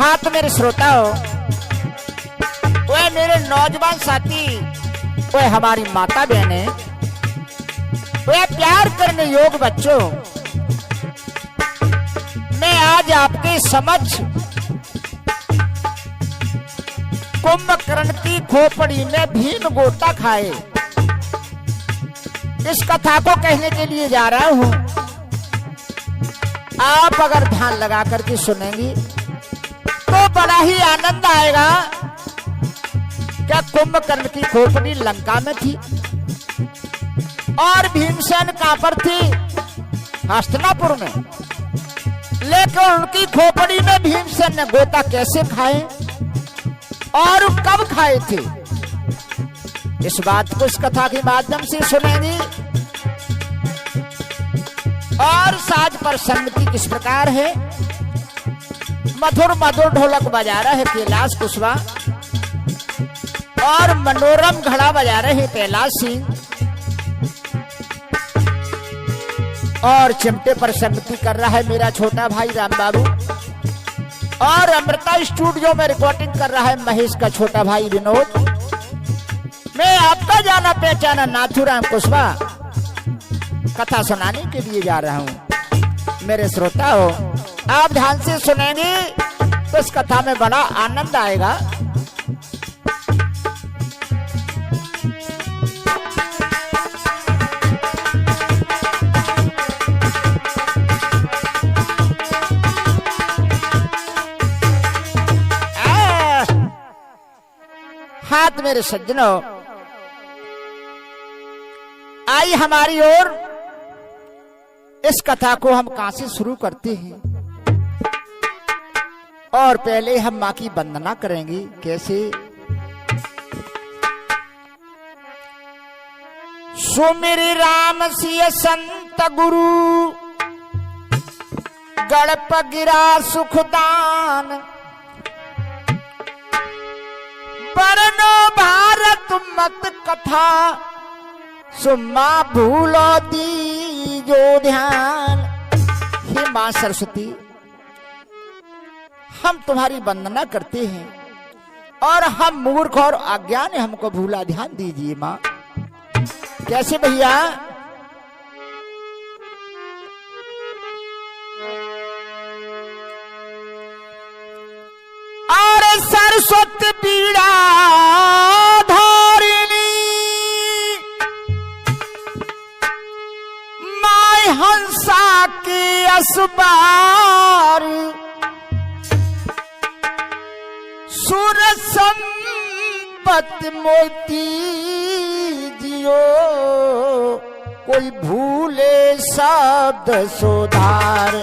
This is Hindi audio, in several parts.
हाँ तो मेरे श्रोताओं, वे मेरे नौजवान साथी, वे हमारी माता बहनें, वे प्यार करने योग्य बच्चों, मैं आज आपके समक्ष कुंभकर्ण की खोपड़ी में भीम गोता खाए इस कथा को कहने के लिए जा रहा हूं। आप अगर ध्यान लगा करके सुनेंगी तो बड़ा ही आनंद आएगा। क्या कुंभकर्ण की खोपड़ी लंका में थी और भीमसेन कहां पर थी? हस्तिनापुर में। लेकिन उनकी खोपड़ी में भीमसेन ने गोता कैसे खाए और कब खाए थे, इस बात को इस कथा के माध्यम से सुनेंगे। और साज पर संगति किस प्रकार है। मधुर मधुर ढोलक बजा रहे हैं कैलाश कुशवाहा और मनोरम घड़ा बजा रहे हैं कैलाश सिंह, और चिमटे पर संगति कर रहा है मेरा छोटा भाई राम बाबू, और अमृता स्टूडियो में रिकॉर्डिंग कर रहा है महेश का छोटा भाई विनोद। मैं आपका जाना पहचाना नाथूराम कुशवाहा कथा सुनाने के लिए जा रहा हूं। मेरे श्रोताओं, आप ध्यान से सुनेंगे तो इस कथा में बड़ा आनंद आएगा। हाथ मेरे सज्जनों, आई हमारी ओर इस कथा को हम कहां से शुरू करते हैं। और पहले हम मां की वंदना करेंगे। कैसे? सुमिरि राम सिय संत गुरु, गड़प गिरा सुखदान, परनो भारत मत कथा, सुम्मा भूलो दीजो ध्यान। हे मां सरस्वती, हम तुम्हारी वंदना करते हैं और हम मूर्ख और अज्ञान, हमको भूला ध्यान दीजिए मां। कैसे भैया? और सरस्वती पीड़ा धारिणी, माय हंसा के असबार, सुर संपत्ति मोती जियो, कोई भूले शब्द सुधार।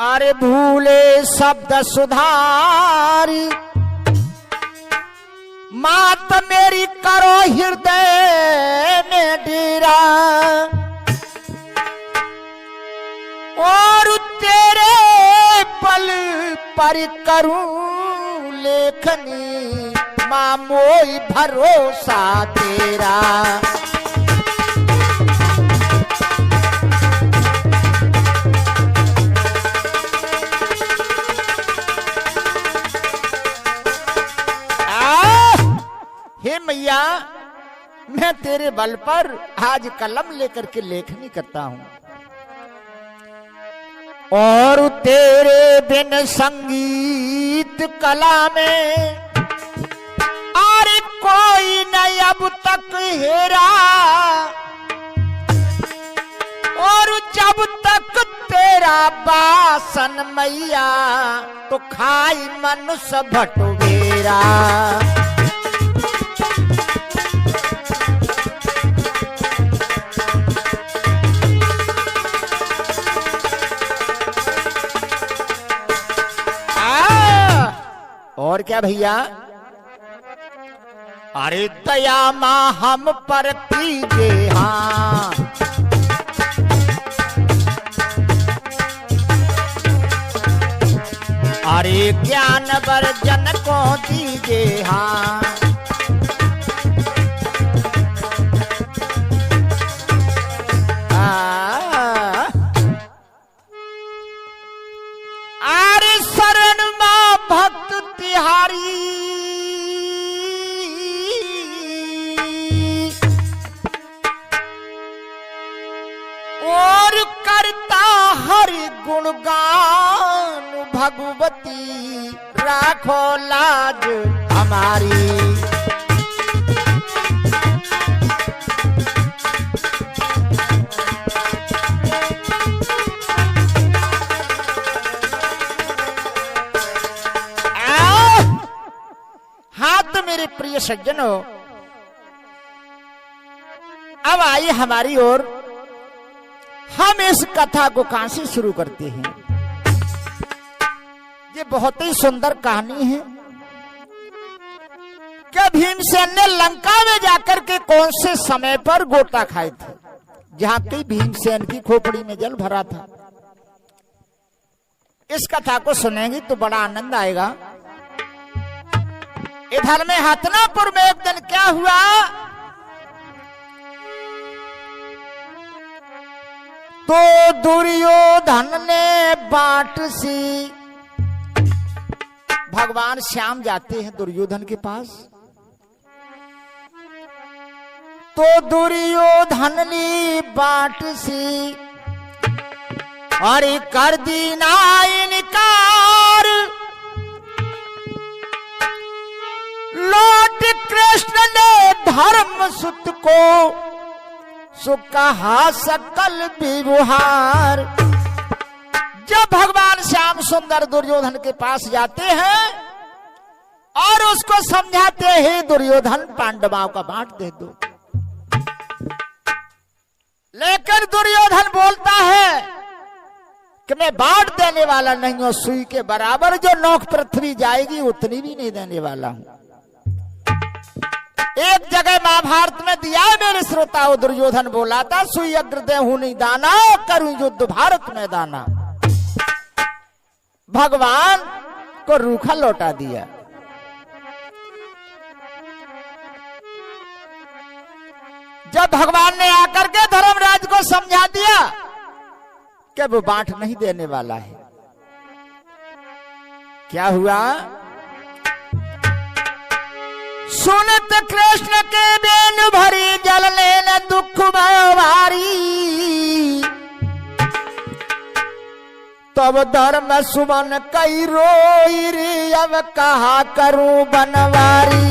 अरे भूले शब्द सुधारी, मात मेरी करो हृदय में डेरा, और तेरे पल पर करूं लेखनी, मां मोई भरोसा तेरा। हे मैया, मैं तेरे बल पर आज कलम लेकर के लेखनी करता हूं, और तेरे बिन संगीत कला में अरे कोई नहीं अब तक हेरा, और जब तक तेरा बासन मैया, तो खाई मनुष्य भटुवेरा। और क्या भैया? अरे दया मां हम पर कीजे, हाँ अरे ज्ञान वर्जन को दीजे हाँ। अरे शरण मां भक्त तिहारी और करता हरि गुणगान भगवती राखो लाज हमारी। हाथ मेरे प्रिय सज्जनों, अब आई हमारी ओर, हम इस कथा को कहां से शुरू करते हैं। ये बहुत ही सुंदर कहानी है कि भीमसेन ने लंका में जाकर के कौन से समय पर गोता खाए थे, जहां की भीमसेन की खोपड़ी में जल भरा था। इस कथा को सुनेंगे तो बड़ा आनंद आएगा। इधर में हथनापुर में एक दिन क्या हुआ, तो दुर्योधन ने बाट सी, भगवान श्याम जाते हैं दुर्योधन के पास, तो दुर्योधन ने बाट सी और कर दी ना इनकार, लौट कृष्ण ने धर्म सुत को सो कहा सकल व्यवहार। जब भगवान श्याम सुंदर दुर्योधन के पास जाते हैं और उसको समझाते हैं दुर्योधन पांडवों का बांट दे दो, लेकिन दुर्योधन बोलता है कि मैं बांट देने वाला नहीं हूं, सुई के बराबर जो नोक पृथ्वी जाएगी उतनी भी नहीं देने वाला हूं। एक जगह महाभारत में दिया है मेरे श्रोताओं, दुर्योधन बोला था सुई अग्रदय हूं नहीं दाना, करूं युद्ध भारत में दाना। भगवान को रूखा लौटा दिया। जब भगवान ने आकर के धर्मराज को समझा दिया कि वो बांट नहीं देने वाला है, क्या हुआ, सुनत कृष्ण के बेन भरी जल लेन दुख भारी, तब धर्म सुमन कई रोई रे अब कहा करूं बनवारी।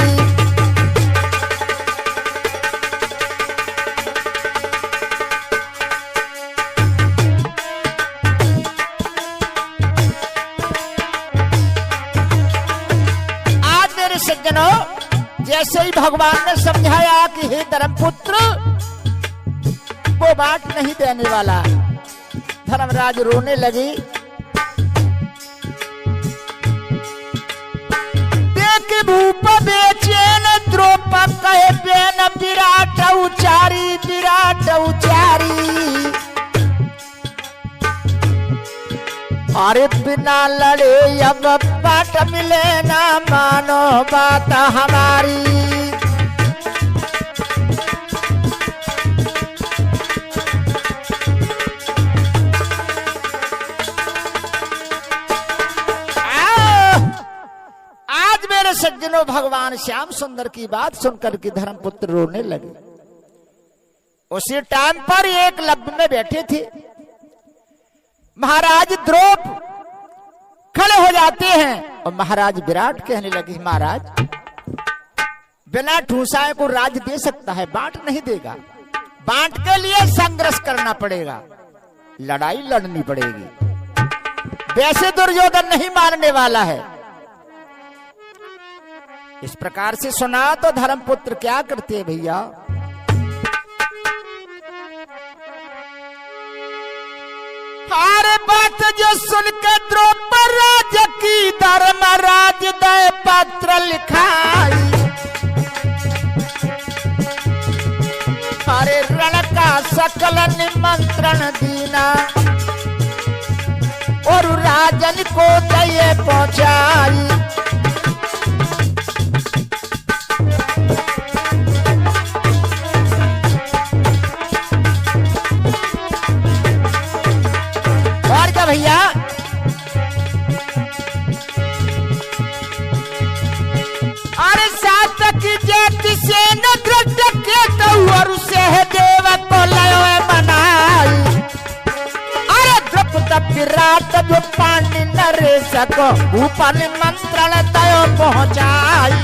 आज मेरे सज्जनों, जैसे ही भगवान ने समझाया कि हे धर्मपुत्र वो बात नहीं देने वाला, धर्मराज रोने लगी। देख भूप बेचैन द्रौप कहे बेन विराट उचारी, विराट उचारी। अरे बिना लड़े अब बाट मिले ना, मानो बात हमारी। आज मेरे सज्जनों, भगवान श्याम सुंदर की बात सुनकर के धर्मपुत्र रोने लगे। उसी टाइम पर एक लब में बैठे थे, महाराज द्रौप खड़े हो जाते हैं और महाराज विराट कहने लगे, महाराज बिना ठूसाए को राज दे सकता है, बांट नहीं देगा, बांट के लिए संघर्ष करना पड़ेगा, लड़ाई लड़नी पड़ेगी। वैसे दुर्योधन नहीं मानने वाला है। इस प्रकार से सुना तो धर्मपुत्र क्या करते हैं भैया, अरे बात जो सुन के द्रौपद की धर्मराज दय पत्र लिखाई, अरे रण का सकल निमंत्रण दीना, ओ और राजन को दये पहुंचाई। और क्या भैया, अरे सातक जेठ से न दृष्ट के तो और सहदेव को लयो बनाई। अरे द्रौपद विराट जो पांडि नरेश को ऊपर मंत्रण तय पहुंचाई।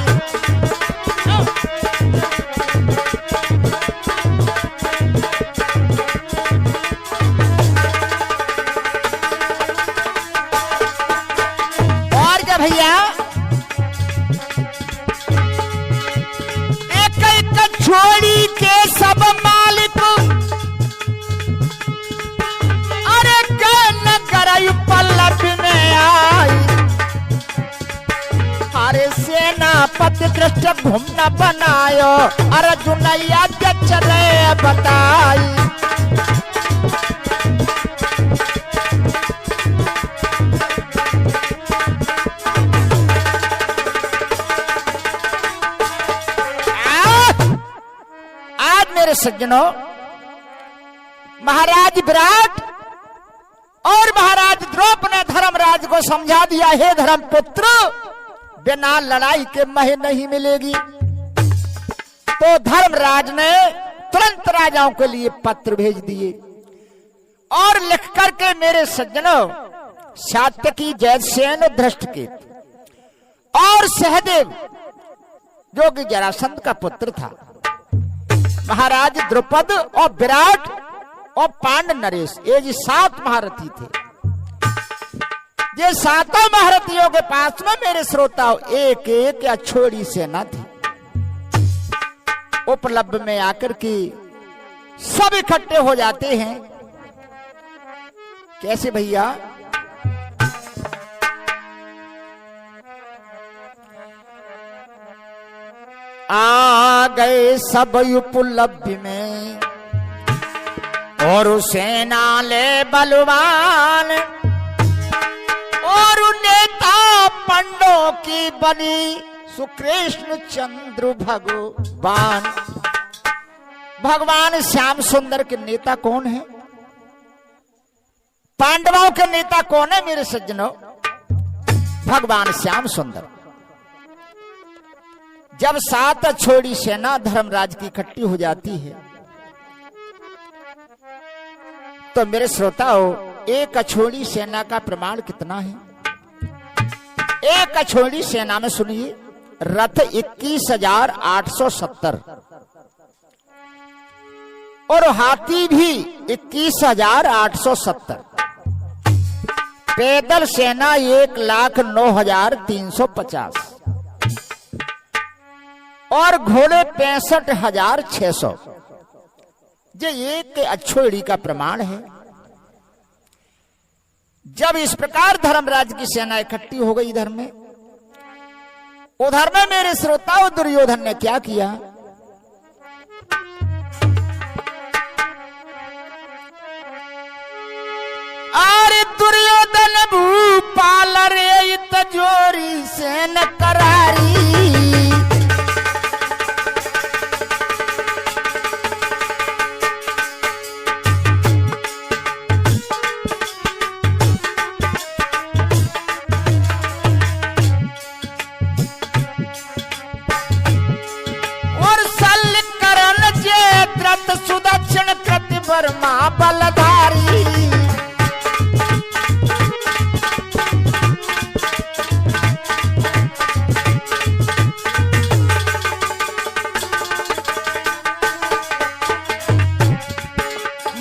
और क्या भैया, एक एक छोड़ी के सब मालिक अरे नगर पल्लव में आई। अरे सेनापति दृष्ट घूमना बनायो अर्जुन याद चले बताई। मेरे सज्जनों, महाराज विराट और महाराज द्रौपद ने धर्मराज को समझा दिया, हे धर्मपुत्र बिना लड़ाई के मह नहीं मिलेगी। तो धर्मराज ने तुरंत राजाओं के लिए पत्र भेज दिए और लिख करके मेरे सज्जनों सात्यकी, जयसेन, धृष्टकेतु और सहदेव जो कि जरासंध का पुत्र था, महाराज द्रुपद और विराट और पांड नरेश, ये जी 7 महारथी थे। ये 7 महारथियों के पास में मेरे श्रोताओं एक एक या छोड़ी सेना थी। उपलब्ध में आकर के सब इकट्ठे हो जाते हैं। कैसे भैया, आ गए सब उपलब्धि में और सेना ले बलवान और नेता पंडों की बनी सुकृष्ण चंद्र भगवान। भगवान श्याम सुंदर के नेता कौन है? पांडवों के नेता कौन है मेरे सज्जनों? भगवान श्याम सुंदर। जब 7 छोड़ी सेना धर्मराज की इकट्ठी हो जाती है तो मेरे श्रोताओं एक अछोड़ी सेना का प्रमाण कितना है? एक अछोड़ी सेना में सुनिए, रथ 21,870 और हाथी भी 21,870, पैदल सेना 1,09,350 और घोड़े 65,600। ये एक अछोड़ी का प्रमाण है। जब इस प्रकार धर्मराज की सेना इकट्ठी हो गई इधर में, उधर में मेरे श्रोताओं दुर्योधन ने क्या किया? अरे दुर्योधन भूपाल रे तजोरी से न करारी। सुदक्षिण प्रतिवर्मा बलधारी।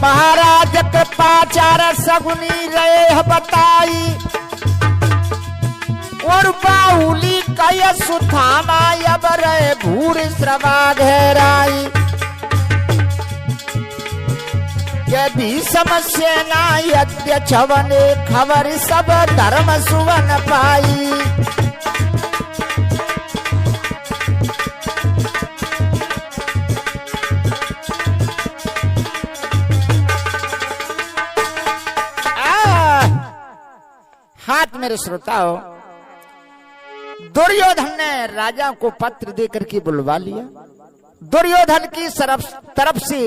महाराज कृपाचार्य सगुनी रहे बताई और बाहुली कय सुथामा अब रहे भूर श्रवा गहराई। यदि समस्या ना यद्य छवने खबर सब धर्म सुवन पाई। आज मेरे श्रोताओं, दुर्योधन ने राजा को पत्र देकर के बुलवा लिया। दुर्योधन की तरफ से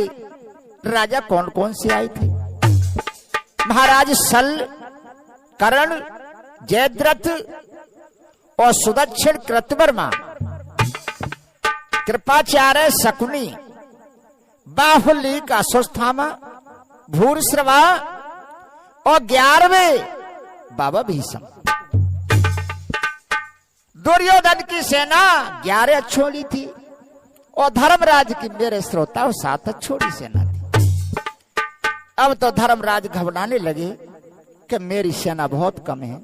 राजा कौन कौन से आए थे? महाराज सल, कर्ण, जयद्रथ और सुदक्षिण, कृतवर्मा, कृपाचार्य, शकुनी, बाहुली का अश्वत्थामा, भूरिश्रवा और 11वें बाबा भीष्म। दुर्योधन की सेना 11 छोड़ी थी और धर्मराज की, मेरे श्रोताओं, 7 छोड़ी सेना थी। अब तो धर्मराज घबराने लगे कि मेरी सेना बहुत कम है।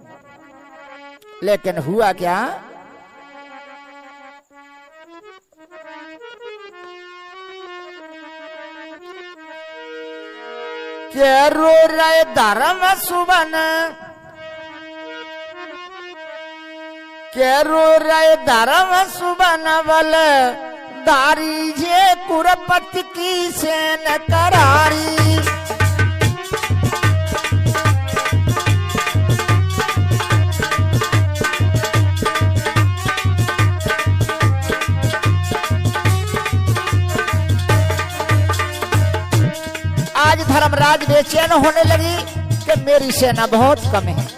लेकिन हुआ क्या? के रो रहे धर्म सुबन, के रो रहे धर्म सुबन बल दारी जे कुरपति की सेन करारी। आज धर्मराज बेचैन होने लगी कि मेरी सेना बहुत कम है।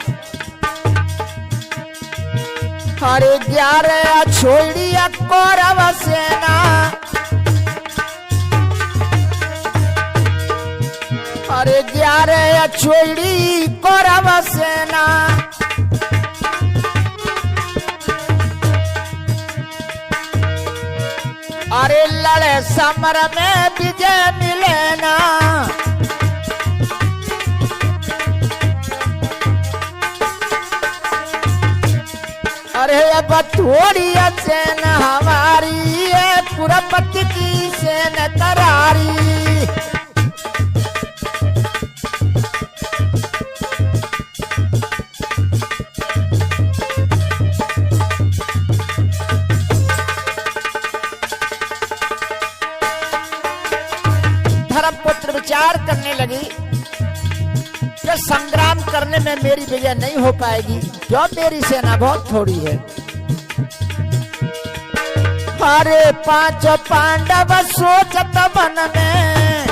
अरे 11 छोड़ी कौरव सेना, अरे 11 छोड़ी कौरव सेना। अरे लड़े समर में विजय मिले ना, अरे अब थोड़ी सेना हमारी है, कुरपति की सेना करारी। धर्मपुत्र विचार करने लगी कि संग्राम करने में मेरी विजय नहीं हो पाएगी, क्यों? मेरी सेना बहुत थोड़ी है। अरे 5 पांडव सोचत मन में,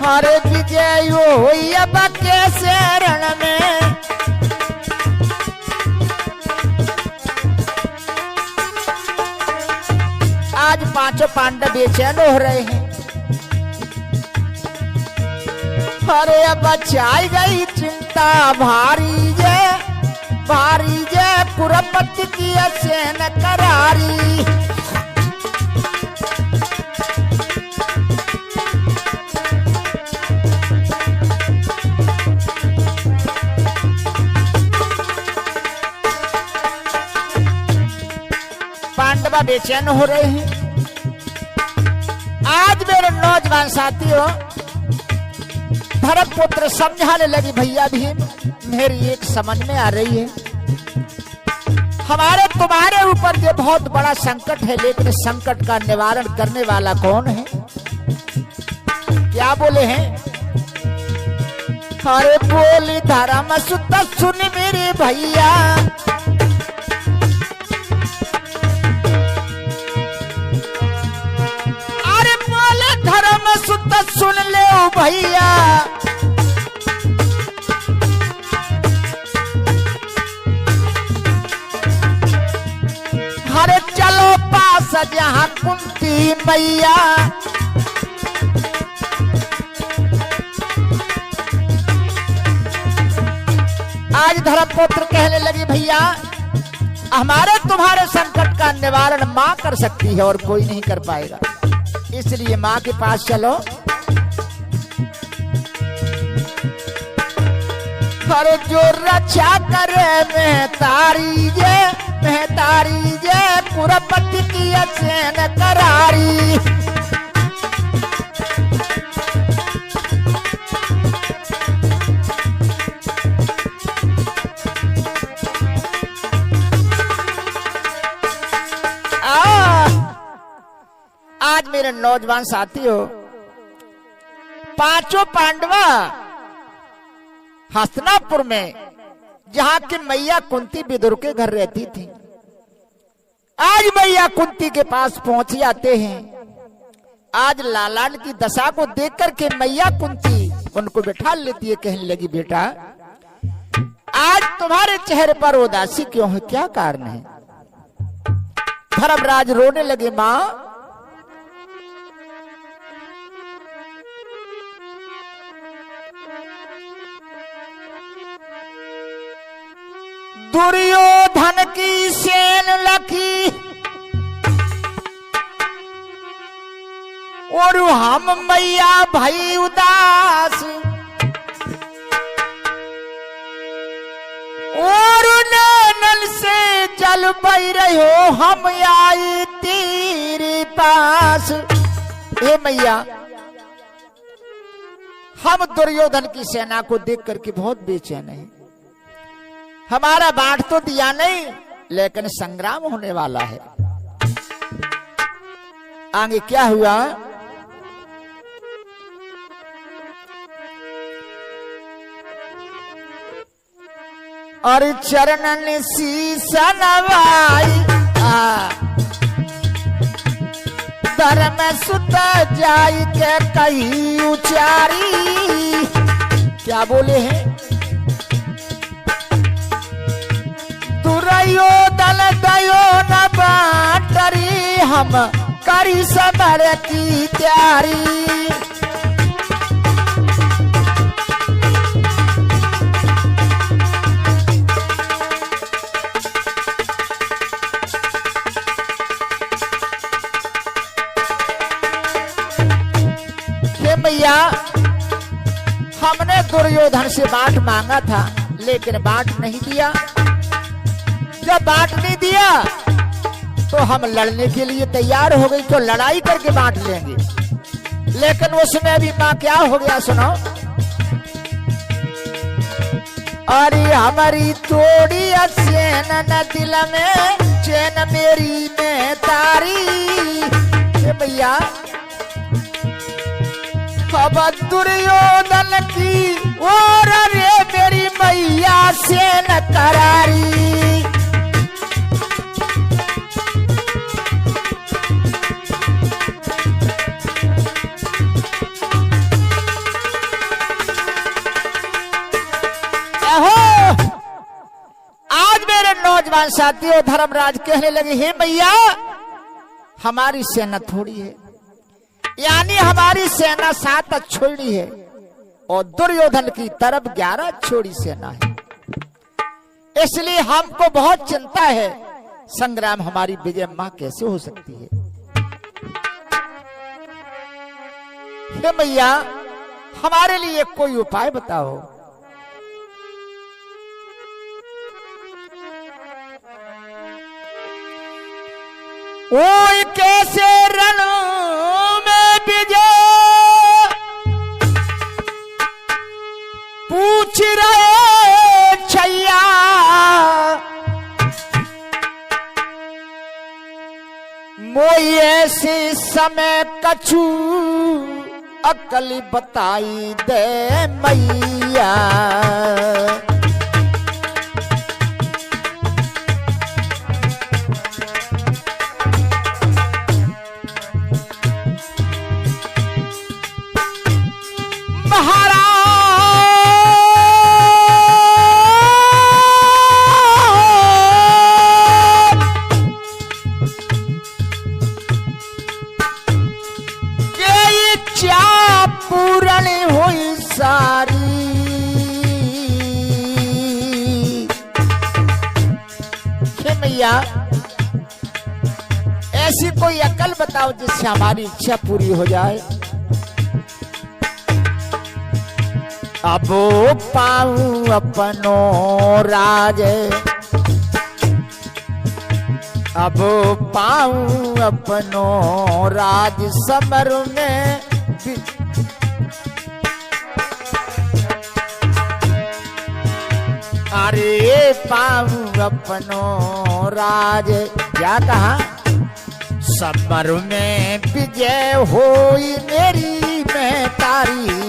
अरे विजय हुई अब कैसे रण में। आज 5 पांडव बेचैन हो रहे हैं। अरे अब बचाई गई चिंता भारी जे कुरपति की सेना करारी। पांडवा बेचैन हो रहे हैं। आज मेरे नौजवान साथियों, धर्मपुत्र समझाने लगी, भैया भीम, मेरी एक समझ में आ रही है, हमारे तुम्हारे ऊपर ये बहुत बड़ा संकट है, लेकिन संकट का निवारण करने वाला कौन है? क्या बोले हैं? अरे बोली धर्म सुत सुन मेरे भैया, अरे बोले धर्म सुत सुन ले भैया। अरे चलो पास जहां कुंती मैया, आज धर्मपुत्र कहने लगी, भैया हमारे तुम्हारे संकट का निवारण मां कर सकती है और कोई नहीं कर पाएगा, इसलिए मां के पास चलो। अरे जो रक्षा करे मैं तारी जे कुरपति की सेना करारी। आज मेरे नौजवान साथी हो, पांचों पांडवा हस्तिनापुर में जहां की मैया कुंती विदुर के घर रहती थी, आज मैया कुंती के पास पहुंच जाते हैं। आज लालान की दशा को देख करके मैया कुंती उनको बिठा लेती है, कहने लगी बेटा आज तुम्हारे चेहरे पर उदासी क्यों है, क्या कारण है? धर्मराज रोने लगे, मां दुर्योधन की सेन लखी और हम मैया भई उदास, और नैनन से जल बह रहे हो हम आई तेरे पास। हे मैया, हम दुर्योधन की सेना को देख करके बहुत बेचैन हैं। हमारा बांट तो दिया नहीं, लेकिन संग्राम होने वाला है। आगे क्या हुआ? और चरणन शीसा नवाई धर्म सुत जाई के कही उचारी। क्या बोले हैं? दुर्योधन दयो न बाटरी हम करी समर की तैयारी। भैया हमने दुर्योधन से बांट मांगा था, लेकिन बांट नहीं दिया। जब बांट नहीं दिया तो हम लड़ने के लिए तैयार हो गई, तो लड़ाई करके बांट लेंगे। लेकिन उसमें भी मां क्या हो गया सुनो। अरे हमारी तोड़ी चैन न दिल में चैन मेरी में तारी। भैया अब दुर्योधन की और रे मेरी मैया से न करारी। आज मेरे नौजवान साथियों धर्मराज कहने लगे, हे मैया हमारी सेना थोड़ी है, यानी हमारी सेना 7 छोड़ी है और दुर्योधन की तरफ 11 छोड़ी सेना है। इसलिए हमको बहुत चिंता है, संग्राम हमारी विजय मां कैसे हो सकती है। हे मैया हमारे लिए कोई उपाय बताओ। ओए कैसे रण में विजय पूछ रहे छैया, मोई ऐसे समय कछु अकल बताई दे मैया। पूर्ण हुई सारी मैया, ऐसी कोई अकल बताओ जिससे हमारी इच्छा पूरी हो जाए। अब पाऊं अपनो राज, अब पाऊं अपनो राज समर में। अरे पाऊं अपनो राज, क्या कहा? समर में विजय होई मेरी मैं तारी।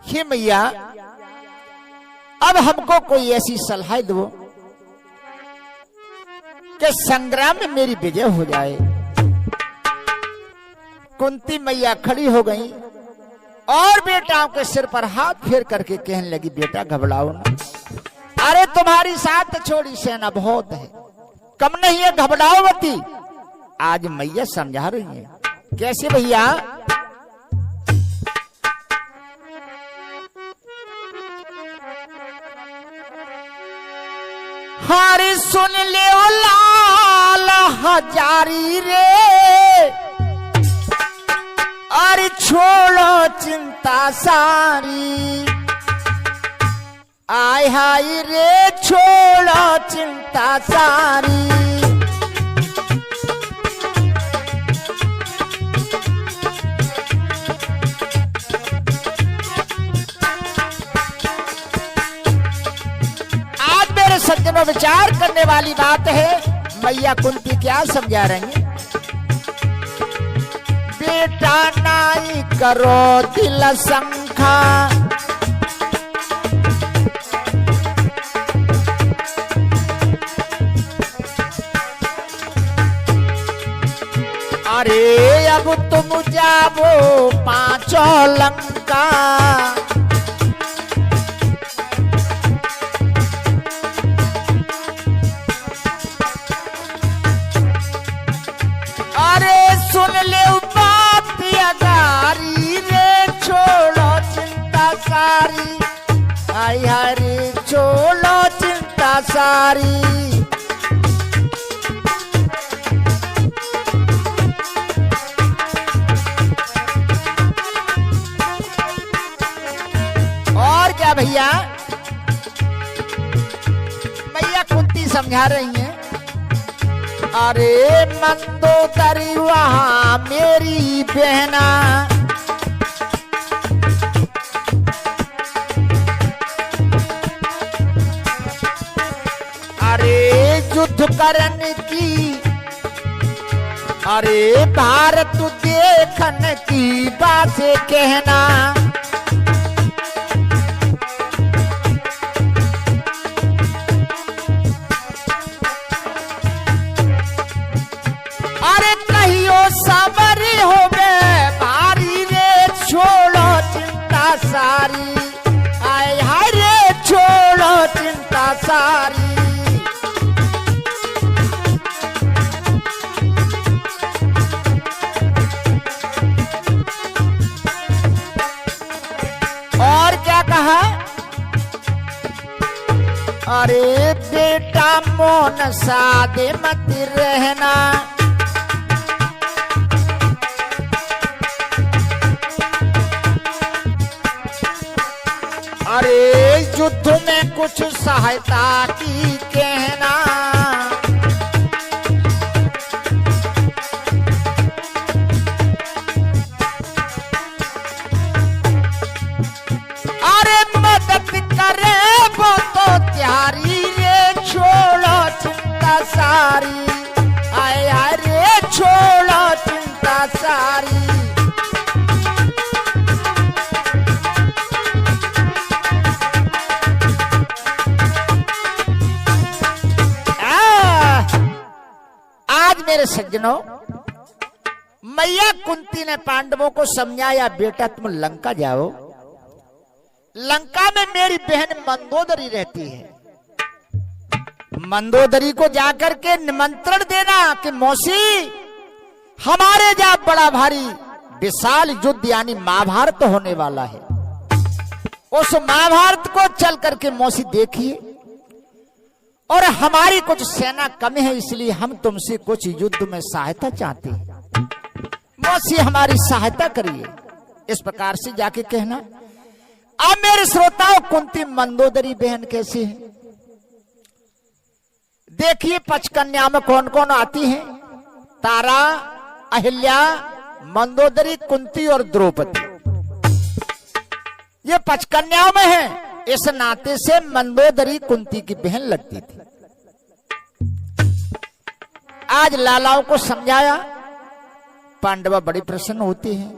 हे मैया, अब हमको कोई ऐसी सलाह दो कि संग्राम में मेरी विजय हो जाए। कुंती मैया खड़ी हो गई और बेटाओं के सिर पर हाथ फेर करके कहने लगी, बेटा घबराओ ना, अरे तुम्हारी साथ छोड़ी सेना बहुत है, कम नहीं है, घबराओ मती। आज मैया समझा रही है। कैसे भैया? हारे सुन ले ओ लाल हजारी रे, अरे छोड़ो चिंता सारी। आय हाय रे छोड़ो चिंता सारी। सज्जनों, विचार करने वाली बात है। मैया कुंती क्या समझा रही है? बेटा नाई करो दिल संखा, अरे अब तुम जाओ पांचों लंका। सुन ले बात अगारी रे, छोड़ो चिंता सारी। आई हरी छोड़ो चिंता सारी। और क्या भैया? मैया कुंती समझा रही है। अरे मंदोदरी वहां मेरी बहना, अरे युद्ध करने की, अरे भारत देखने की बातें कहना। सबरी हो गए भारी रे, छोड़ो चिंता सारी। आय हाय रे छोड़ो चिंता सारी। और क्या कहा? अरे बेटा मौन सादे मत रहना, अरे युद्ध में कुछ सहायता की कहना। अरे मदद करे वो तो त्यारी रे, छोड़ो चिंता सारी। आय आय रे छोड़ो चिंता सारी। मेरे सज्जनों, मैया कुंती ने पांडवों को समझाया, बेटा तुम लंका जाओ, लंका में मेरी बहन मंदोदरी रहती है। मंदोदरी को जाकर के निमंत्रण देना कि मौसी हमारे जा बड़ा भारी विशाल युद्ध यानी महाभारत होने वाला है। उस महाभारत को चल करके मौसी देखिए, और हमारी कुछ सेना कम है, इसलिए हम तुमसे कुछ युद्ध में सहायता चाहते हैं, मौसी हमारी सहायता करिए। इस प्रकार से जाके कहना। अब मेरे श्रोताओं, कुंती मंदोदरी बहन कैसी है देखिए। पचकन्या में कौन कौन आती हैं? तारा, अहिल्या, मंदोदरी, कुंती और द्रौपदी ये 5 कन्याओं में है। इस नाते से मंदोदरी कुंती की बहन लगती थी। आज लालाओं को समझाया, पांडवा बड़ी प्रसन्न होते हैं।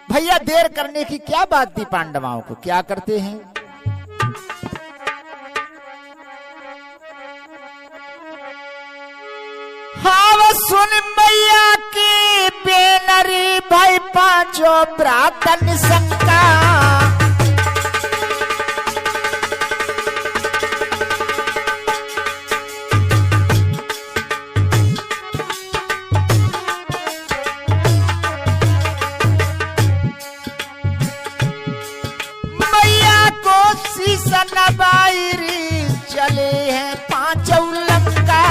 भैया देर करने की क्या बात थी, पांडवाओं को क्या करते हैं। हाँ सुन मैया की बेनरी भाई पांचों प्रातन शंका, मैया को शीशा नबाईरी चले हैं 5 लंका।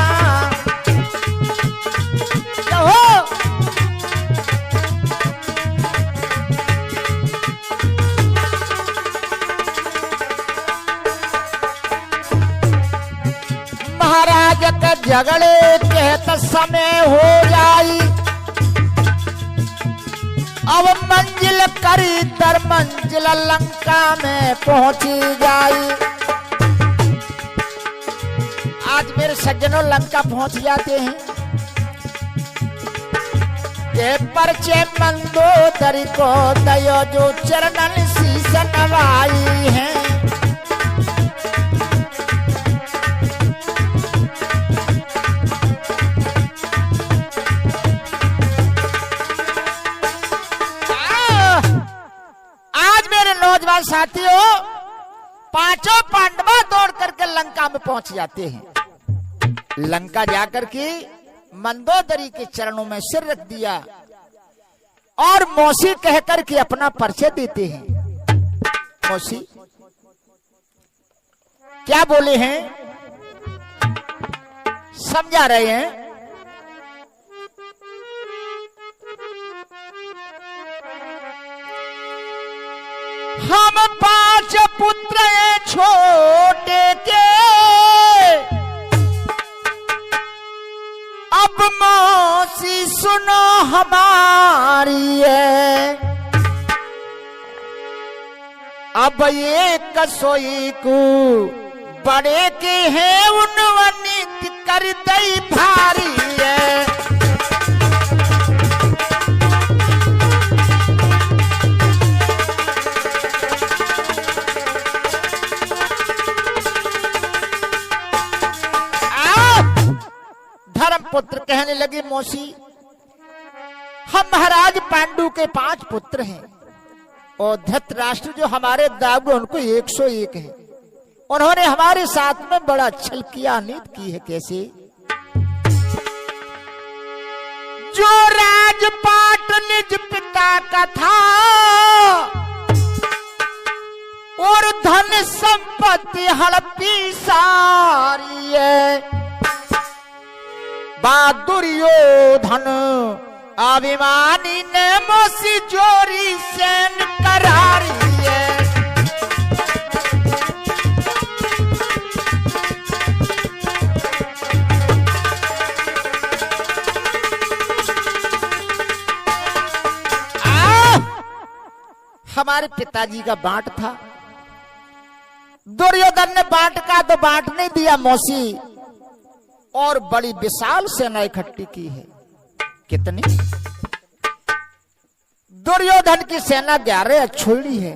महाराज के झगड़े कहत समय हो जाई, अब मंजिल करी दर मंजिल लंका में पहुंची जाई। आज मेरे सज्जनों लंका पहुंच जाते हैं। ये परचे मंदोदरी को दयो जो चरणन शीश नवाई है। नौजवान साथियों, 5 पांडवा दौड़ करके लंका में पहुंच जाते हैं। लंका जाकर के मंदोदरी के चरणों में सिर रख दिया और मौसी कहकर के अपना परिचय देते हैं। मौसी क्या बोले हैं, समझा रहे हैं। हम 5 पुत्र हैं छोटे के, अब मौसी सुनो हमारी है। अब ये कसोई को बड़े के हैं उन्वनित कर दई भारी है। पुत्र कहने लगे, मौसी हम महाराज पांडु के 5 पुत्र हैं और धृतराष्ट्र जो हमारे दाऊ उनको 101 है। उन्होंने हमारे साथ में बड़ा छल किया, नीत की है। कैसे? जो राजपाट निज पिता का था और धन संपत्ति हड़पी सारी है। दुर्योधन अभिमानी ने मौसी जोरी सैन करारी है। हमारे पिताजी का बांट था, दुर्योधन ने बांट का तो बांट नहीं दिया मौसी, और बड़ी विशाल सेना इकट्ठी की है। कितनी? दुर्योधन की सेना 11 अछोड़ी है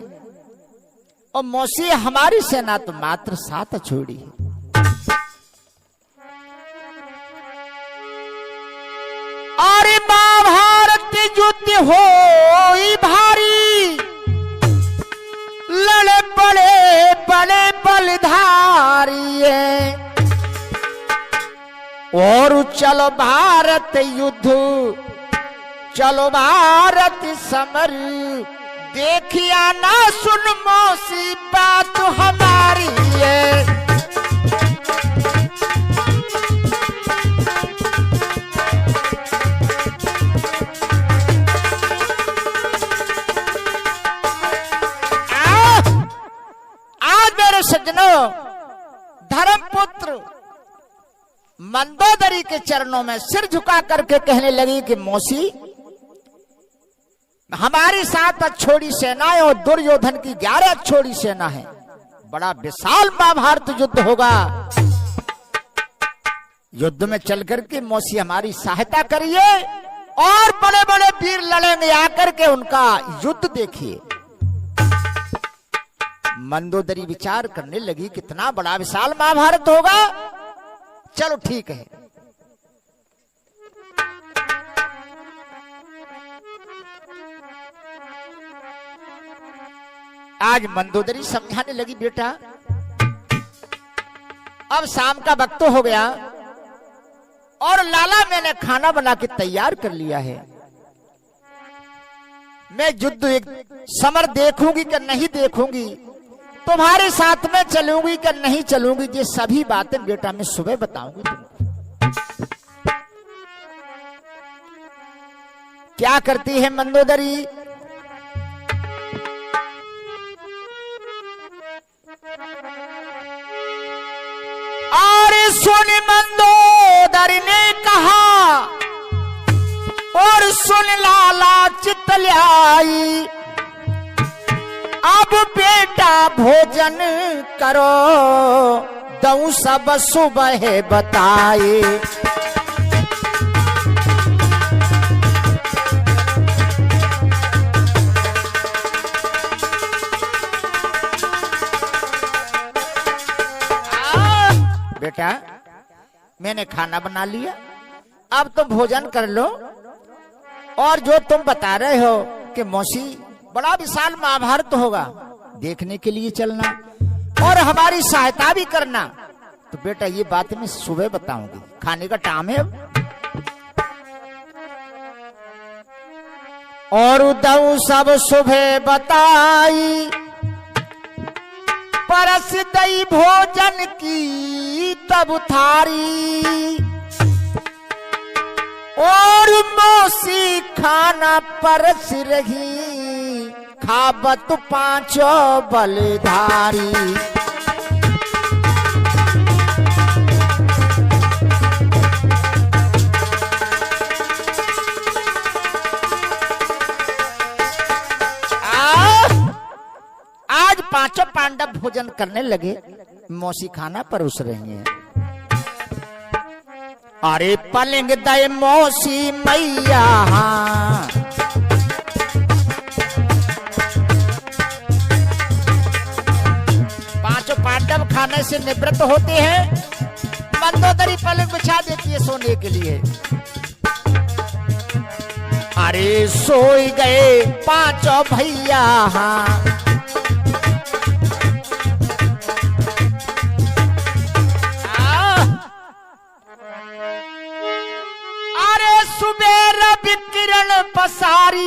और मौसी हमारी सेना तो मात्र 7 अछोड़ी है। अरे महाभारत युद्ध हो भारी, लड़े बड़े बड़े बलधारी है। और चलो भारत युद्ध, चलो भारत समर, देखिया ना सुन मौसी बात हमारी है। आज मेरे सज्जनों, धर्मपुत्र मंदोदरी मंदोदरी के चरणों में सिर झुका करके कहने लगी कि मौसी, हमारी 7 अक्षौड़ी सेनाएं और दुर्योधन की 11 अक्षौड़ी सेना है। बड़ा विशाल महाभारत युद्ध होगा। युद्ध में चल करके मौसी हमारी सहायता करिए और बड़े बड़े वीर लड़ेंगे, आकर के उनका युद्ध देखिए। मंदोदरी विचार करने लगी, कितना बड़ा विशाल महाभारत होगा। चलो ठीक है। आज मंदोदरी समझाने लगी, बेटा अब शाम का वक्त हो गया और लाला मैंने खाना बना के तैयार कर लिया है। मैं युद्ध एक समर देखूंगी कि नहीं देखूंगी, तुम्हारे साथ में चलूंगी कि नहीं चलूंगी, ये सभी बातें बेटा मैं सुबह बताऊंगी तुमको। क्या करती है मंदोदरी? और सुन मंदोदरी ने कहा और सुन लाला चितलाई, अब बेटा भोजन करो, दऊं सब सुबह बताए। बेटा मैंने खाना बना लिया, अब तुम भोजन कर लो। और जो तुम बता रहे हो कि मौसी बड़ा विशाल महाभारत होगा, देखने के लिए चलना और हमारी सहायता भी करना, तो बेटा ये बात मैं सुबह बताऊंगी, खाने का टाइम है अब। और दऊ सब सुबह बताई, परस दई भोजन की तब थारी, और मौसी खाना परस रही, खाबत 5 बलधारी। आज 5 पांडव भोजन करने लगे, मौसी खाना परोस रही है। अरे पलंग दे मौसी मैया, 5 पांडव खाने से निवृत्त होते हैं। मंदोदरी पलंग बिछा देती है सोने के लिए। अरे सोई गए 5 भैया, सुबेर विकिरण पसारी,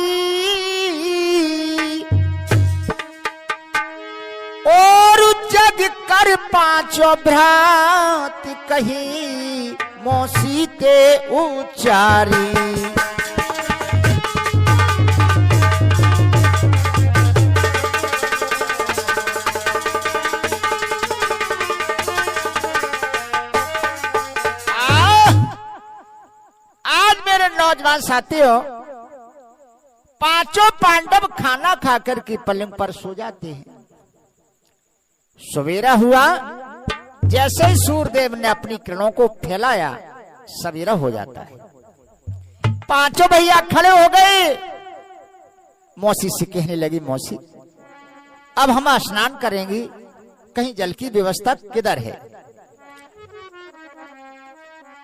और जग कर 5 भ्रांति कही, मौसी ते उचारी। नौजवान साथियों, 5 पांडव खाना खाकर के पलंग पर सो जाते हैं। सवेरा हुआ, जैसे ही सूर्यदेव ने अपनी किरणों को फैलाया, सवेरा हो जाता है। 5 भैया खड़े हो गए। मौसी से कहने लगी, मौसी अब हम स्नान करेंगी, कहीं जल की व्यवस्था किधर है?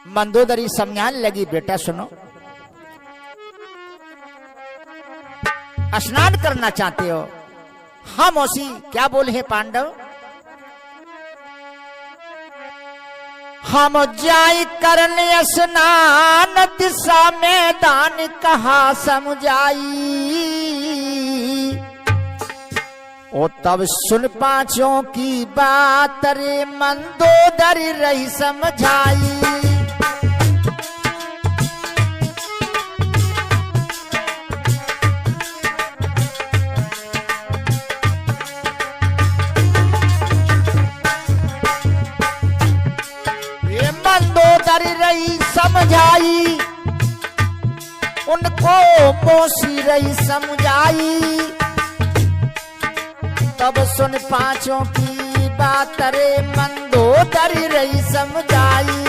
मंदोदरी समझाने लगी, बेटा सुनो, स्नान करना चाहते हो? हाँ मौसी, क्या बोले हैं पांडव? हम जाई करने स्नान, दिशा मैदान कहा समझाई, ओ तब सुन 5 की बात, रे मंदोदरी रही समझाई। मंदोदरी रही उनको मोसी रही समझाई, तब सुन पांचों की बात रे मंदोदरी रही समझाई।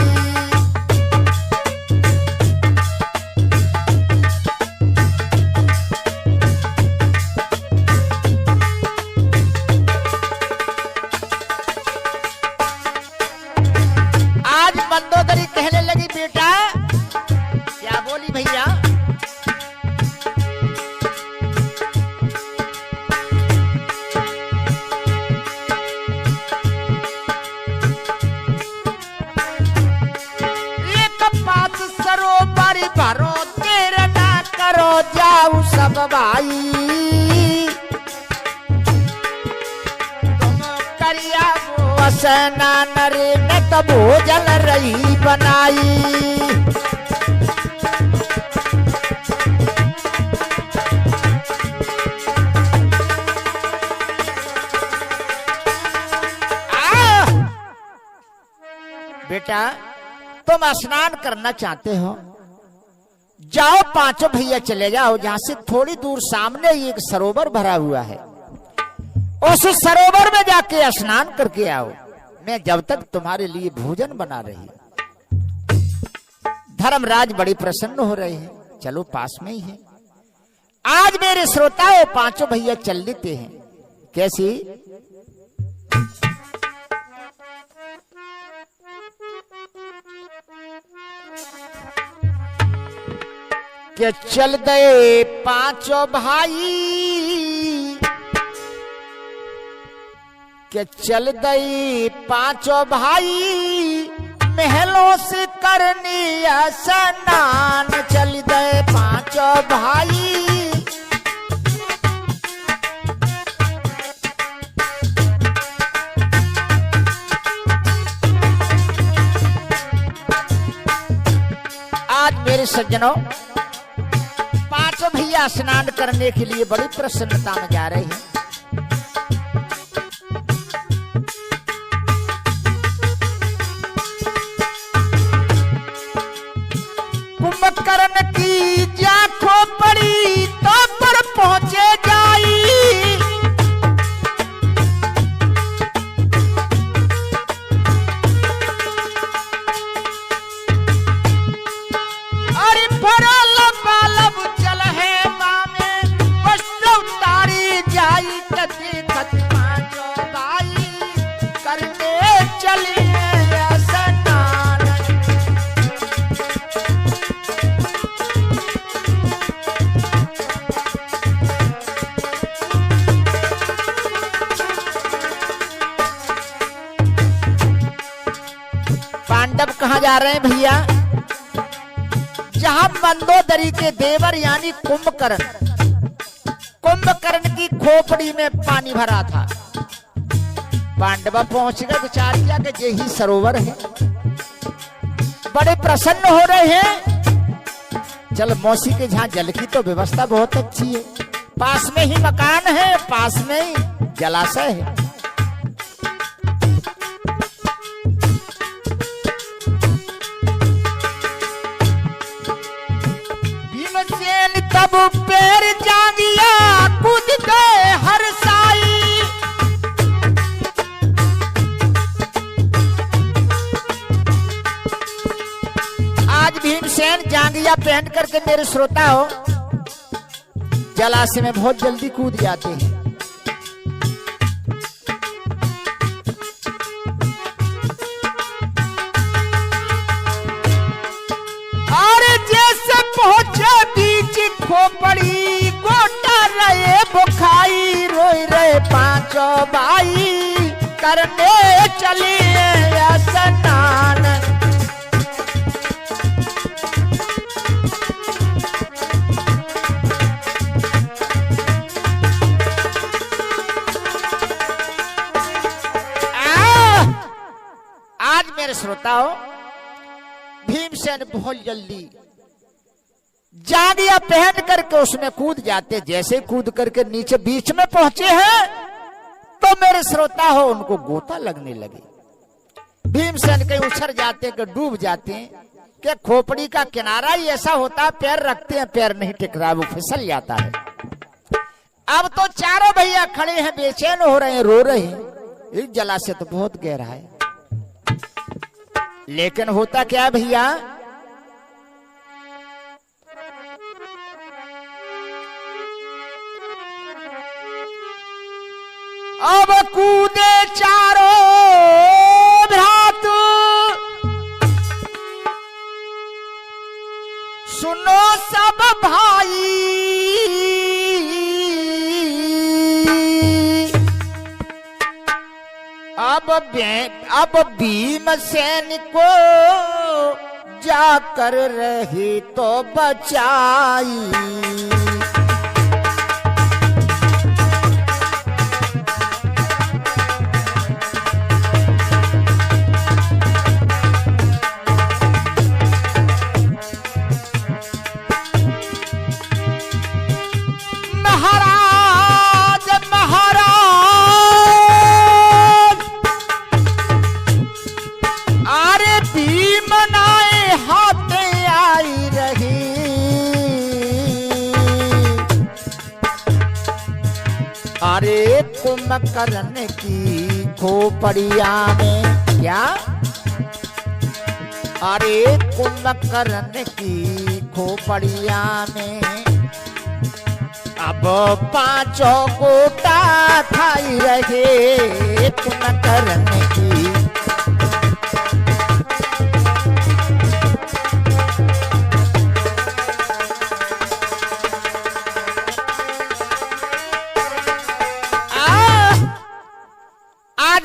आज मंदोदरी कहने लगी बेटा, क्या बोली भैया, सरोवर भरो तेरा ना करो जाऊ सब भाई, तुम करिया वो स्नान रे न तो भोजन रही बनाई। बेटा तुम स्नान करना चाहते हो, जाओ पांचों भैया चले जाओ, जहां से थोड़ी दूर सामने ही एक सरोवर भरा हुआ है, उस सरोवर में जाके स्नान करके आओ, मैं जब तक तुम्हारे लिए भोजन बना रही। धर्मराज बड़ी प्रसन्न हो रहे हैं, चलो पास में ही है। आज मेरे श्रोताओं पांचों भैया चल लेते हैं। कैसी के चल गए पांचों भाई, के चल गई पांचों भाई, महलों से करनी स्नान, चल गए पांचों भाई। आज मेरे सज्जनों पांचों भैया स्नान करने के लिए बड़ी प्रसन्नता में जा रहे हैं। कुंभकर्ण की जांखों पड़ी तो पर पहुंचे जाई, अरे भरल बालब चल है मामे वस्त्र उतारी जाई, देखत पांचों भाई करने चले स्नान। पांडव कहाँ जा रहे हैं भैया? जहां मंदोदरी के देवर यानी कुंभकर्ण की खोपड़ी में पानी भरा था। पांडव पहुंच गए विचारिया के यही सरोवर है, बड़े प्रसन्न हो रहे हैं। चल मौसी के जहां जल की तो व्यवस्था बहुत अच्छी है, पास में ही मकान है, पास में ही जलाशय है। तब पैर जांगिया कूद गए हर साई, आज भीमसेन जांगिया पहन करके मेरे श्रोता हो जलाशय में बहुत जल्दी कूद जाते हैं। जैसे पहुंचे बीच खोपड़ी गोटा रहे बुखाई, रोई रहे पांचों भाई करने चले स्नान। आज मेरे श्रोताओं भीमसेन बहुत जल्दी जांघिया पहन करके उसमें कूद जाते, जैसे कूद करके नीचे बीच में पहुंचे हैं तो मेरे श्रोता हो उनको गोता लगने लगे। भीमसेन कहीं उछल जाते, कहीं डूब जाते, कि खोपड़ी का किनारा ही ऐसा होता है, पैर रखते हैं पैर नहीं टिक रहा, वो फिसल जाता है। अब तो चारों भैया खड़े हैं, बेचैन हो रहे हैं, रो रहे हैं। इस जलाशय तो बहुत गहरा है, लेकिन होता क्या भैया, अब कूदे चारों भ्रातु, सुनो सब भाई, अब भीमसेन को जाकर रही तो बचाई। अरे कुंभकर्ण की खोपड़िया में क्या, अरे कुंभकर्ण की खोपड़िया में अब पांचों गोटा खाई रहे कुंभकर्ण की।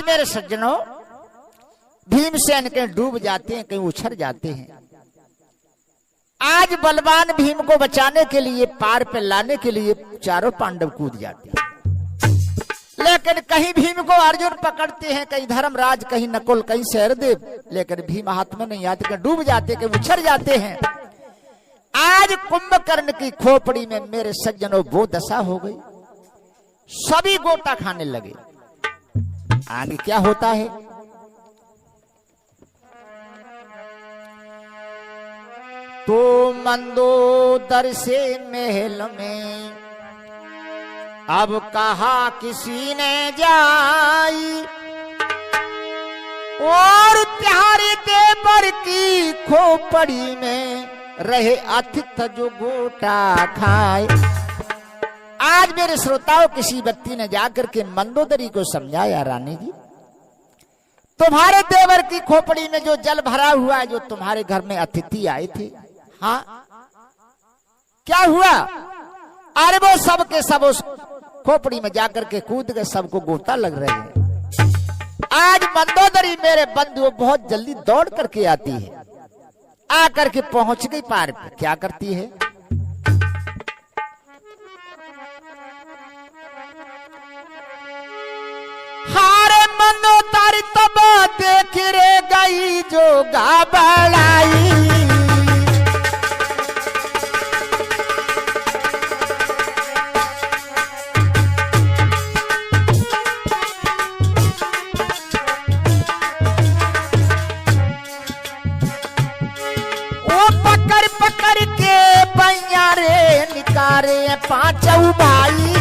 मेरे सज्जनों, भीमसेन के डूब जाते हैं, कहीं उछड़ जाते हैं। आज बलवान भीम को बचाने के लिए, पार पे लाने के लिए चारों पांडव कूद जाते हैं, लेकिन कहीं भीम को अर्जुन पकड़ते हैं, कहीं धर्मराज, कहीं नकुल, कहीं सहदेव, लेकिन भीम हाथ में नहीं आते, डूब जाते, कहीं उछड़ जाते हैं। आज कुंभकर्ण की खोपड़ी में मेरे सज्जनों वो दशा हो गई, सभी गोता खाने लगे। आगे क्या होता है, तो मंदोदर से महल में अब कहा किसी ने जाई, और त्यारे देवर की खोपड़ी में रहे अतिथि जो गोटा खाए। आज मेरे श्रोताओं, किसी व्यक्ति ने जाकर के मंदोदरी को समझाया, रानी जी तुम्हारे देवर की खोपड़ी में जो जल भरा हुआ है, जो तुम्हारे घर में अतिथि आए थे, हाँ क्या हुआ, अरे वो सब के सब उस खोपड़ी में जाकर के कूद गए, सबको गोता लग रहे हैं। आज मंदोदरी मेरे बंधु बहुत जल्दी दौड़ करके आती है, आकर के पहुंच गई पार पे, क्या करती है, हारे मंदोदरी तब देख रे गई जो घबराई, वो पकड़ पकड़ के पैया रे निकारे पांचों भाई।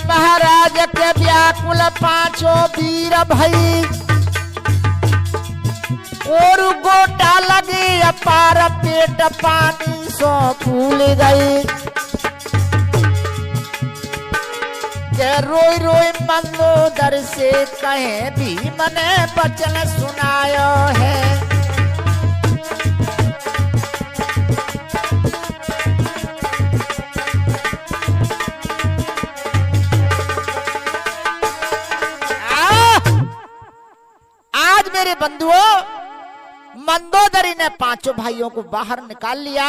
महाराज के व्याकुल पांचों वीर भई, और गोटा लगी अपार पेट पानी सो फूल गई, के रोई रोई मंदोदर से कहे भीम ने वचन सुनायो है। मेरे बंधुओं, मंदोदरी ने पांचों भाइयों को बाहर निकाल लिया,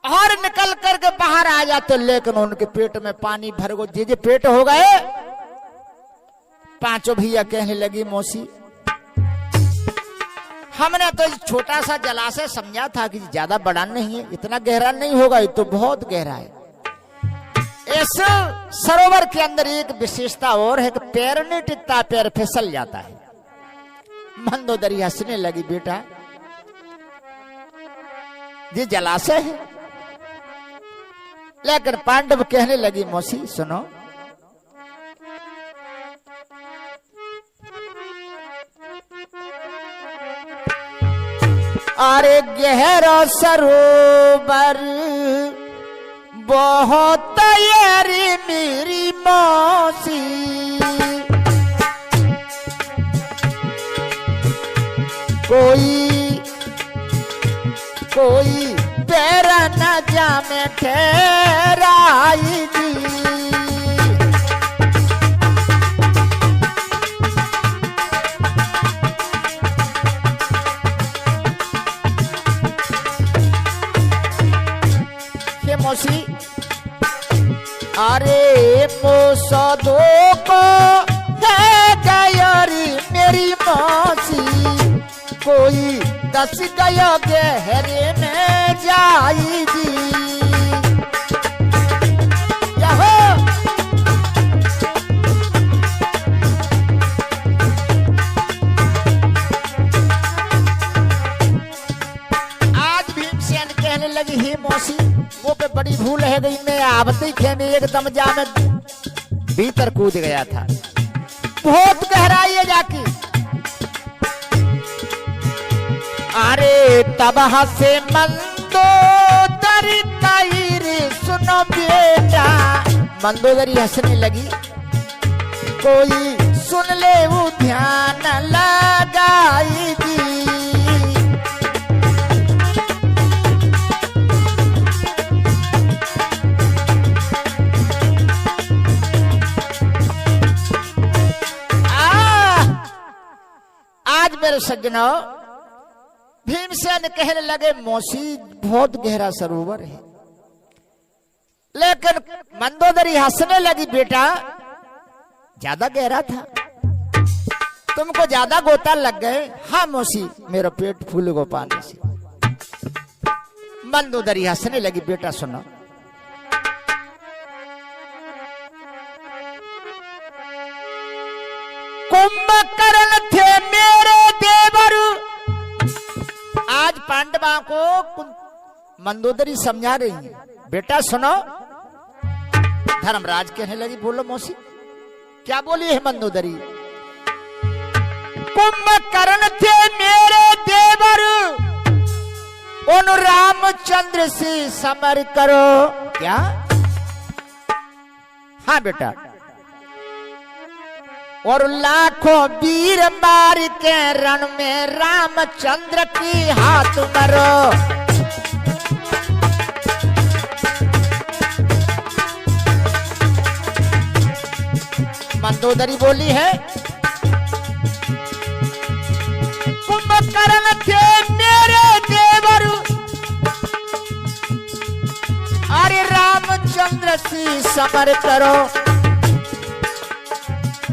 और निकल करके बाहर आ जाते, लेकिन उनके पेट में पानी भर गो, जे पेट हो गए। पांचों भैया कहने लगी, मौसी हमने तो छोटा सा जलाशय समझा था कि ज्यादा बड़ा नहीं है, इतना गहरा नहीं होगा, ये तो बहुत गहरा है। इस सरोवर के अंदर एक विशेषता और है कि पैर नहीं टिकता, पैर फिसल जाता है। मंदोदरी हंसने लगी, बेटा ये जलाशय है। लेकिन पांडव कहने लगी, मौसी सुनो, अरे गहरा सरोवर बहुत यारी मेरी मौसी, कोई पैर न जामे ठहराई दी। मौसी अरे मोसदो को है गयरी मेरी मौसी, कोई दस गयो गहरे में जाएगी। आज भीमसेन कहने लगी, हे मौसी वो पे बड़ी भूल है गई, मैं आवती खेमे एकदम जामे भीतर कूद गया था, बहुत गहराई है जाके। अरे तब हंसे मंदोदरी ताईरी, सुनो बेटा, मंदोदरी हंसने लगी, कोई सुन ले वो ध्यान लगाएगी। आज मेरे सज्जनों भीमसेन कहने लगे, मौसी बहुत गहरा सरोवर है। लेकिन मंदोदरी हंसने लगी, बेटा ज्यादा गहरा था, तुमको ज्यादा गोता लग गए। हाँ मौसी, मेरा पेट फूल गो पानी से। मंदोदरी हंसने लगी, बेटा सुनो, कुंभकर्ण थे मेरे देवर। आज पांडवा को मंदोदरी समझा रही है, बेटा सुनो। धर्मराज कहने लगी, बोलो मौसी क्या बोली है मंदोदरी। कुंभकर्ण थे मेरे देवर, उन रामचंद्र से समर करो। क्या? हाँ बेटा। और लाखों वीर मार के रण में रामचंद्र की हाथ मरो। मंदोदरी बोली है, कुंभकर्ण थे मेरे देवर, अरे रामचंद्र से समर करो।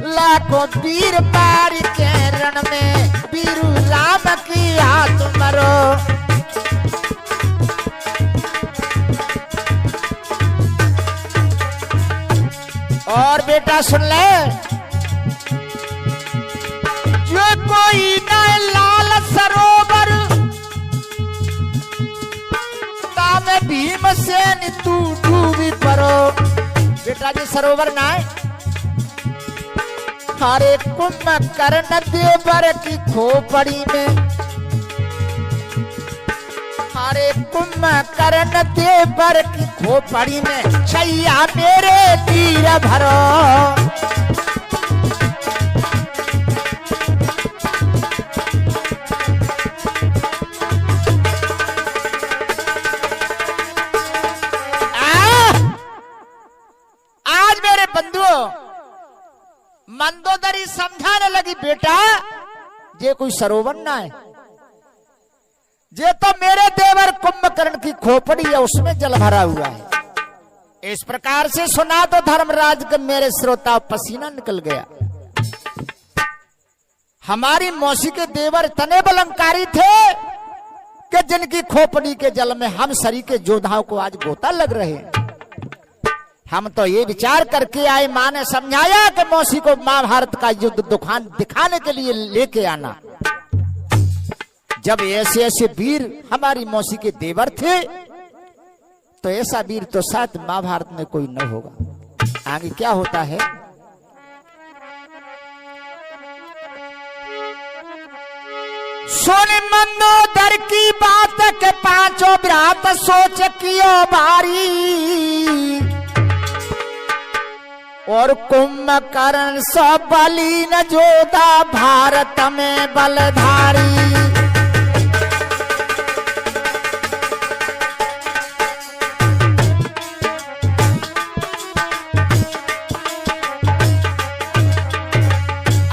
लाखों वीर मार के रण में वीरू राम की हाथ मरो। और बेटा सुन ले, जो कोई न लाल सरोवर तामे भीमसेन तू डूबी परो। बेटा जी सरोवर ना है, हरे कुंभकर्ण देवर की खोपड़ी में, हरे कुंभकर्ण देवर की खोपड़ी में छैया मेरे तीर भरो। आज मेरे बंधुओं मंदोदरी समझाने लगी, बेटा ये कोई सरोवर ना है, ये तो मेरे देवर कुंभकर्ण की खोपड़ी है, उसमें जल भरा हुआ है। इस प्रकार से सुना तो धर्मराज के मेरे श्रोता पसीना निकल गया। हमारी मौसी के देवर इतने बलंकारी थे कि जिनकी खोपड़ी के जल में हम सरी के योद्धाओं को आज गोता लग रहे हैं। हम तो ये विचार करके आए, मां ने समझाया कि मौसी को महाभारत का युद्ध दिखाने के लिए लेके आना। जब ऐसे ऐसे वीर हमारी मौसी के देवर थे तो ऐसा वीर तो शायद महाभारत में कोई न होगा। आगे क्या होता है, सुन मंदोदर की बात के पांचों भ्रात सोच कियो भारी, और कुंभकर्ण सब बली न जोधा भारत में बलधारी।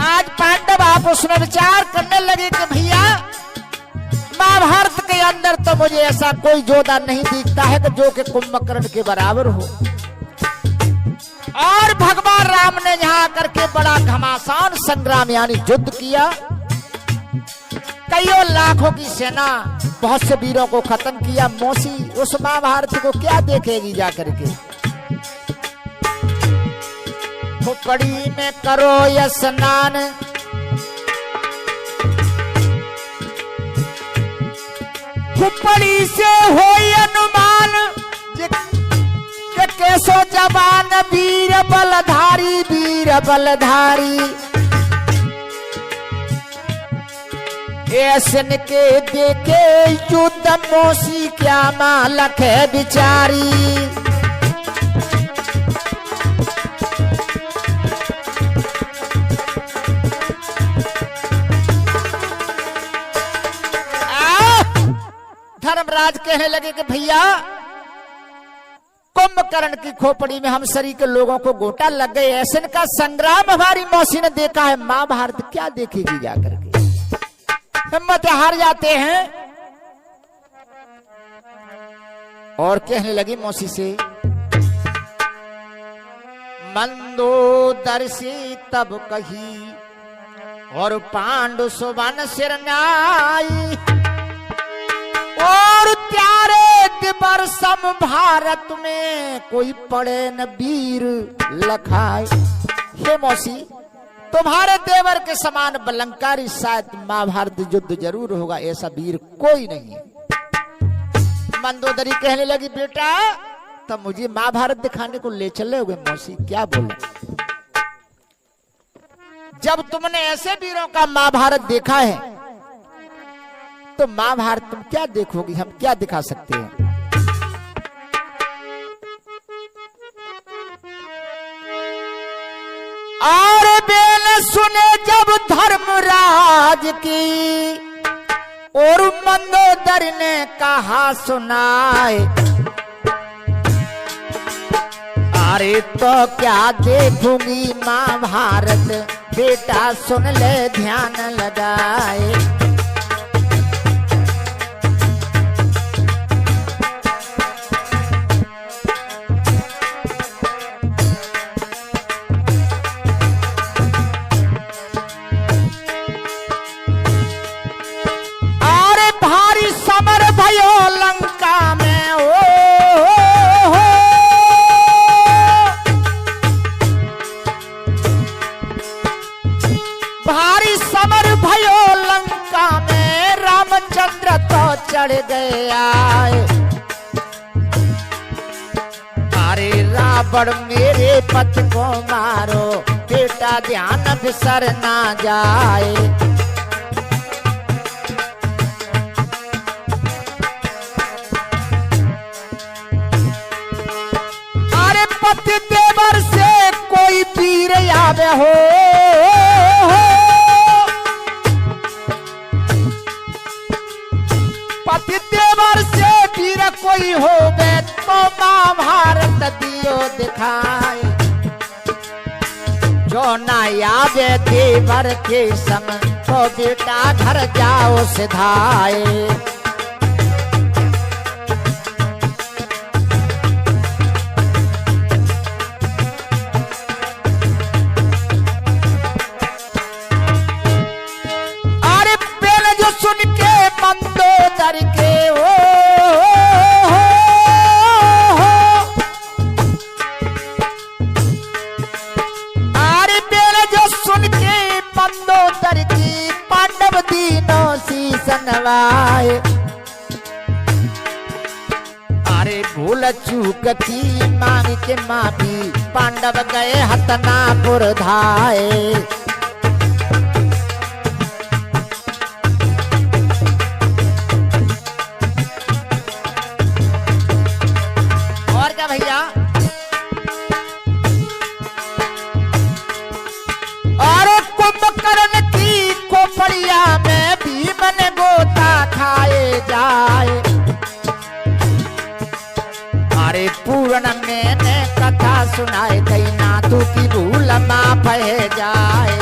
आज पांडव आपस में विचार करने लगे कि भैया महाभारत के अंदर तो मुझे ऐसा कोई योद्धा नहीं दिखता है कि जो कि कुंभकर्ण के बराबर हो। और भगवान राम ने यहाँ करके बड़ा घमासान संग्राम यानी युद्ध किया। कईयों लाखों की सेना, बहुत से वीरों को खत्म किया। मौसी उस महाभारत को क्या देखेगी जाकर के। खोपड़ी में करो या स्नान, खोपड़ी से हो अनुमान, कैसो जवान वीर बलधारी, वीर बलधारी। ऐसन के देखे युद्ध मौसी क्या मालक है बिचारी। धर्मराज कहने लगे कि भैया कुंभकर्ण की खोपड़ी में हम सरी के लोगों को गोटा लग गए। ऐसे का संग्राम हमारी मौसी ने देखा है, महाभारत क्या देखेगी जाकर के। हिम्मत हार जाते हैं और कहने लगी मौसी से, मंदोदर से तब कही और पांडु सुबन सिरनाई, और प्यारे दिबर सम भारत में कोई पड़े न वीर लखाए। हे मौसी, तुम्हारे देवर के समान बलंकारी शायद महाभारत युद्ध जरूर होगा, ऐसा वीर कोई नहीं। मंदोदरी कहने लगी, बेटा तब मुझे महाभारत दिखाने को ले चलोगे? मौसी क्या बोले, जब तुमने ऐसे वीरों का महाभारत देखा है तो महाभारत तुम क्या देखोगी, हम क्या दिखा सकते हैं। और बेल सुने जब धर्मराज की, और मंदोदर ने कहा सुनाए, अरे तो क्या देखूंगी महाभारत, बेटा सुन ले ध्यान लगाए। चढ़ गया, अरे रावण मेरे पथ को मारो, बेटा ध्यान बिसर ना जाए। अरे पति देवर से कोई वीर आवे हो, पति देवर से वीर कोई हो बे तो महाभारत दियो दिखाए। जो ना आवे देवर के संग तो बेटा घर जाओ सिधाए। बनवाए। अरे भूल चूक की मांग के माफी पांडव गए हतनापुर धाए। और क्या भैया, अरे कुंभकर्ण की खोपड़िया में भीम ने गोता खाए जाए। अरे पूर्ण मैंने कथा सुनाए, कहीं नाथू की भूल माफ है जाए।